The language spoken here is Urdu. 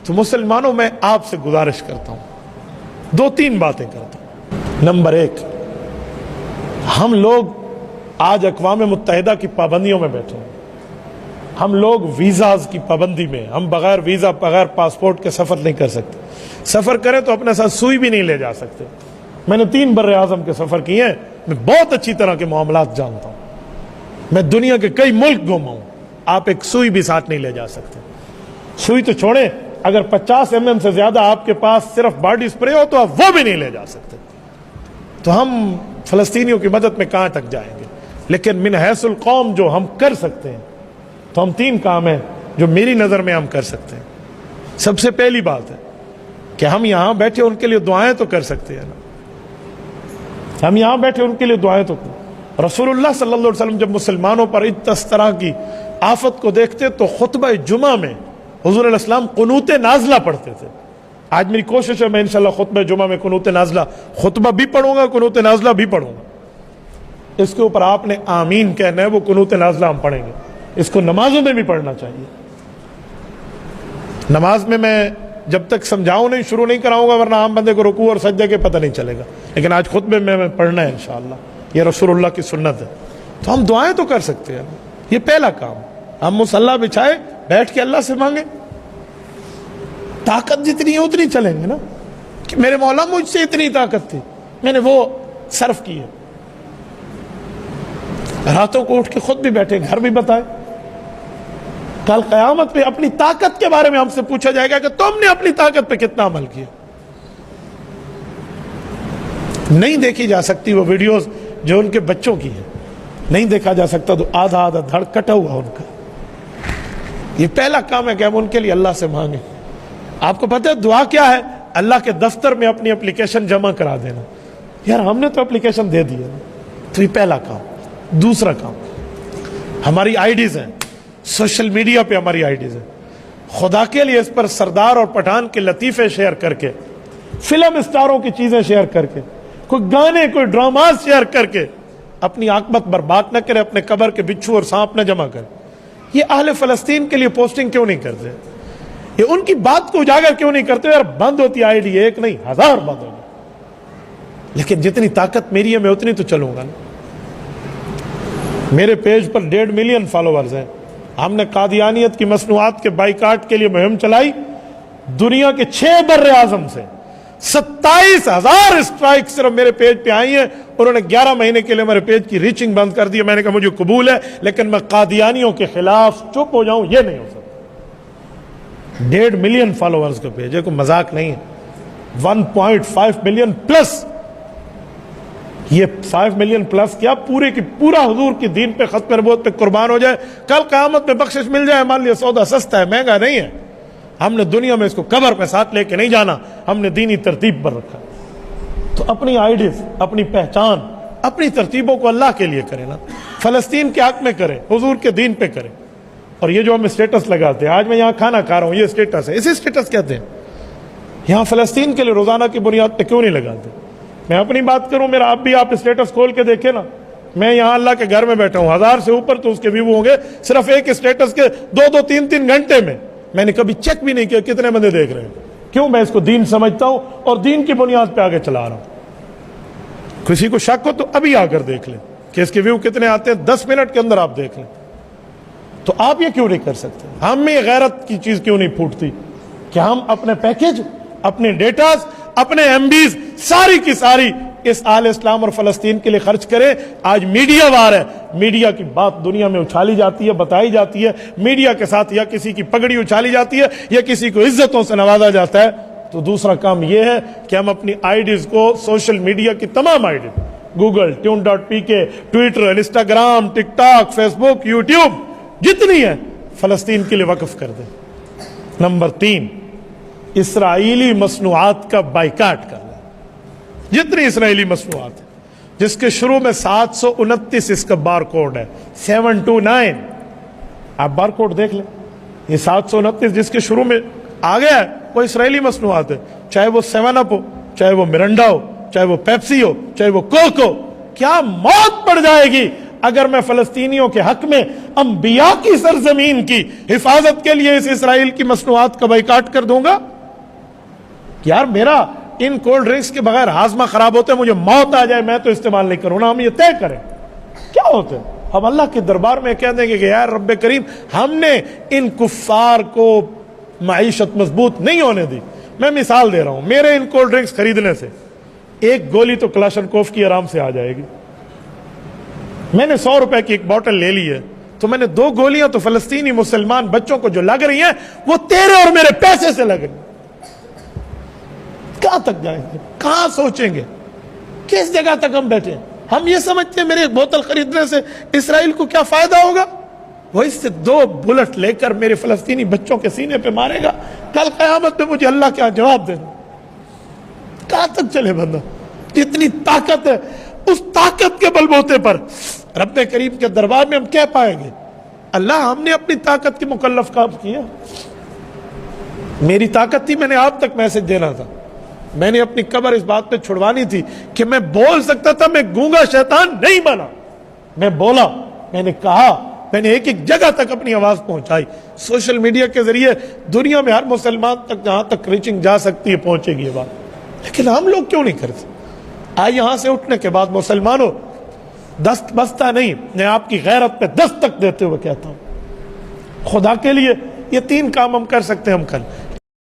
تو مسلمانوں میں آپ سے گزارش کرتا ہوں، 2-3 باتیں کرتا ہوں۔ نمبر 1، ہم لوگ آج اقوام متحدہ کی پابندیوں میں بیٹھے ہیں، ہم لوگ ویزاز کی پابندی میں، ہم بغیر ویزا بغیر پاسپورٹ کے سفر نہیں کر سکتے، سفر کریں تو اپنے ساتھ سوئی بھی نہیں لے جا سکتے۔ میں نے 3 بر اعظم کے سفر کیے ہیں، میں بہت اچھی طرح کے معاملات جانتا ہوں، میں دنیا کے کئی ملک گھوما ہوں، آپ ایک سوئی بھی ساتھ نہیں لے جا سکتے۔ سوئی تو چھوڑیں، اگر 50 mm سے زیادہ آپ کے پاس صرف باڈی سپرے ہو تو آپ وہ بھی نہیں لے جا سکتے۔ تو ہم فلسطینیوں کی مدد میں کہاں تک جائیں گے؟ لیکن من حیث القوم جو ہم کر سکتے ہیں تو ہم 3 کام ہیں جو میری نظر میں ہم کر سکتے ہیں۔ سب سے پہلی بات ہے کہ ہم یہاں بیٹھے ان کے لیے دعائیں تو کر سکتے ہیں نا، ہم یہاں بیٹھے ان کے لیے دعائیں تو کریں۔ رسول اللہ صلی اللہ علیہ وسلم جب مسلمانوں پر اس طرح کی آفت کو دیکھتے تو خطبہ جمعہ میں حضور علیہ السلام قنوت نازلہ پڑھتے تھے۔ آج میری کوشش ہے میں انشاءاللہ خطبہ جمعہ میں قنوت نازلہ خطبہ بھی پڑھوں گا، قنوت نازلہ بھی پڑھوں گا۔ اس کے اوپر آپ نے آمین کہنا ہے، وہ قنوت نازلہ ہم پڑھیں گے۔ اس کو نمازوں میں بھی پڑھنا چاہیے۔ نماز میں جب تک سمجھاؤں نہیں، شروع نہیں کراؤں گا، ورنہ عام بندے کو رکوع اور سجدے کے پتہ نہیں چلے گا، لیکن آج خطبے میں پڑھنا ہے انشاءاللہ، یہ رسول اللہ کی سنت ہے۔ تو ہم دعائیں تو کر سکتے ہیں، یہ پہلا کام۔ ہم مصلی بچھائے بیٹھ کے اللہ سے مانگیں، طاقت جتنی ہے اتنی چلیں گے نا، کہ میرے مولا مجھ سے اتنی طاقت تھی، میں نے وہ صرف کی ہے۔ راتوں کو اٹھ کے خود بھی بیٹھے، گھر بھی بتائے، کل قیامت پہ اپنی طاقت کے بارے میں ہم سے پوچھا جائے گا کہ تم نے اپنی طاقت پہ کتنا عمل کیا۔ نہیں دیکھی جا سکتی وہ ویڈیوز جو ان کے بچوں کی ہیں، نہیں دیکھا جا سکتا تو آدھا دھڑ کٹا ہوا ان کا۔ یہ پہلا کام ہے کہ ہم ان کے لیے اللہ سے مانگیں۔ آپ کو پتہ ہے دعا کیا ہے؟ اللہ کے دفتر میں اپنی اپلیکیشن جمع کرا دینا۔ یار ہم نے تو اپلیکیشن دے دی ہے، تو یہ پہلا کام۔ دوسرا کام، ہماری آئی ڈیز ہیں، سوشل میڈیا پہ ہماری آئی ڈیز ہیں، خدا کے لیے اس پر سردار اور پٹھان کے لطیفے شیئر کر کے، فلم اسٹاروں کی چیزیں شیئر کر کے، کوئی گانے کوئی ڈراماز شیئر کر کے اپنی عاقبت برباد نہ کرے، اپنے قبر کے بچھو اور سانپ نہ جمع کرے۔ یہ اہل فلسطین کے لیے پوسٹنگ کیوں نہیں کرتے؟ یہ ان کی بات کو اجاگر کیوں نہیں کرتے؟ یار بند ہوتی آئی ڈی، ایک نہیں 1000 بند ہوگی، لیکن جتنی طاقت میری ہے میں اتنی تو چلوں گا نا۔ میرے پیج پر 1.5 ملین فالوورز ہیں۔ ہم نے قادیانیت کی مصنوعات کے بائیکاٹ کے لیے مہم چلائی، دنیا کے 6 بر اعظم سے 27,000 اسٹرائک صرف میرے پیج پہ آئی ہیں۔ انہوں نے 11 مہینے کے لیے میرے پیج کی ریچنگ بند کر دی۔ میں نے کہا مجھے قبول ہے، لیکن میں قادیانیوں کے خلاف چپ ہو جاؤں یہ نہیں ہو سکتا۔ 1.5 ملین فالوورز کا پیج ہے، کوئی مذاق نہیں ہے۔ 1.5 ملین پلس، یہ 5 ملین پلس کیا پورے کی پورا حضور کی دین پہ، ختم نبوت پہ قربان ہو جائے، کل قیامت میں بخشش مل جائے، ہمارے لیے سودا سستا ہے، مہنگا نہیں ہے۔ ہم نے دنیا میں اس کو قبر پہ ساتھ لے کے نہیں جانا، ہم نے دینی ترتیب پر رکھا۔ تو اپنی آئیڈیز، اپنی پہچان، اپنی ترتیبوں کو اللہ کے لیے کریں نا، فلسطین کے حق میں کریں، حضور کے دین پہ کریں۔ اور یہ جو ہم اسٹیٹس لگاتے ہیں، آج میں یہاں کھانا کھا رہا ہوں، یہ اسٹیٹس ہے، اسے اسٹیٹس کہتے ہیں۔ یہاں فلسطین کے لیے روزانہ کی بنیاد پہ کیوں نہیں لگاتے؟ میں اپنی بات کروں، میرا اب بھی آپ اسٹیٹس کھول کے دیکھیں نا، میں یہاں اللہ کے گھر میں بیٹھا ہوں، 1000 سے اوپر تو اس کے ویو ہوں گے صرف ایک اسٹیٹس کے 2-2 3-3 گھنٹے میں۔ میں نے کبھی چیک بھی نہیں کیا کتنے بندے دیکھ رہے ہیں۔ کیوں؟ میں اس کو دین سمجھتا ہوں اور دین کی بنیاد پہ آگے چلا رہا ہوں۔ کسی کو شک ہو تو ابھی آ کر دیکھ لیں کہ اس کے ویو کتنے آتے ہیں، 10 منٹ کے اندر آپ دیکھ لیں۔ تو آپ یہ کیوں نہیں کر سکتے؟ ہم میں غیرت کی چیز کیوں نہیں پھوٹتی کہ ہم اپنے پیکج، اپنے ڈیٹاز، اپنے ایم بیز ساری کی ساری اس آل اسلام اور فلسطین کے لیے خرچ کریں؟ آج میڈیا وار ہے، میڈیا کی بات دنیا میں اچھالی جاتی ہے، بتائی جاتی ہے، میڈیا کے ساتھ یا کسی کی پگڑی اچھالی جاتی ہے یا کسی کو عزتوں سے نوازا جاتا ہے۔ تو دوسرا کام یہ ہے کہ ہم اپنی آئی ڈیز کو، سوشل میڈیا کی تمام IDs, Google, tune.pk، Twitter, Instagram, TikTok, Facebook, YouTube, جتنی ہے فلسطین کے لیے وقف کر دیں۔ نمبر 3، اسرائیلی مصنوعات کا بائیکاٹ کرنا۔ جتنی اسرائیلی مصنوعات ہیں جس کے شروع میں 729 اس کا بار کوڈ ہے، 729، آپ بار کوڈ دیکھ لیں، یہ 729 جس کے شروع میں آ گیا ہے وہ اسرائیلی مصنوعات ہے، چاہے وہ 7 اپ ہو، چاہے وہ مرنڈا ہو، چاہے وہ پیپسی ہو، چاہے وہ کوک ہو۔ کیا موت پڑ جائے گی اگر میں فلسطینیوں کے حق میں انبیاء کی سرزمین کی حفاظت کے لیے اس اسرائیل کی مصنوعات کا بائیکاٹ کر دوں گا؟ یار میرا ان کولڈ ڈرنکس کے بغیر ہاضمہ خراب ہوتا ہے، مجھے موت آ جائے میں تو استعمال نہیں کروں نا، ہم یہ طے کریں کیا ہوتا ہے؟ ہم اللہ کے دربار میں کہہ دیں گے کہ یار رب کریم ہم نے ان کفار کو معیشت مضبوط نہیں ہونے دی۔ میں مثال دے رہا ہوں، میرے ان کولڈ ڈرنکس خریدنے سے ایک گولی تو کلاشنکوف کی آرام سے آ جائے گی، میں نے 100 روپے کی ایک بوٹل لے لی ہے تو میں نے 2 گولیاں تو فلسطینی مسلمان بچوں کو جو لگ رہی ہیں وہ تیرے اور میرے پیسے سے لگ رہی ہیں۔ کہاں تک جائیں گے؟ کہاں سوچیں گے؟ کس جگہ تک ہم بیٹھے ہیں؟ ہم یہ سمجھتے ہیں میرے ایک بوتل خریدنے سے اسرائیل کو کیا فائدہ ہوگا؟ وہ اس سے 2 بلٹ لے کر میرے فلسطینی بچوں کے سینے پہ مارے گا، کل قیامت میں مجھے اللہ کیا جواب دے گا؟ کہاں تک چلے بندہ؟ اتنی طاقت ہے، اس طاقت کے بل بوتے پر رب کریم کے دربار میں ہم کہہ پائیں گے اللہ ہم نے اپنی طاقت کی مکلف کام کیا؟ میری طاقت تھی، میں نے آپ تک میسج دینا تھا، میں نے اپنی قبر اس بات پہ چھڑوانی تھی کہ میں بول سکتا تھا، میں گونگا شیطان نہیں بنا، میں بولا، میں نے کہا، میں نے ایک ایک جگہ تک اپنی آواز پہنچائی۔ سوشل میڈیا کے ذریعے دنیا میں ہر مسلمان تک جہاں تک ریچنگ جا سکتی ہے پہنچے گی یہ بات، لیکن ہم لوگ کیوں نہیں کرتے؟ آج یہاں سے اٹھنے کے بعد مسلمانوں دست بستہ نہیں، میں آپ کی غیرت پہ دستک دیتے ہوئے کہتا ہوں خدا کے لیے یہ 3 کام ہم کر سکتے ہیں ہم کل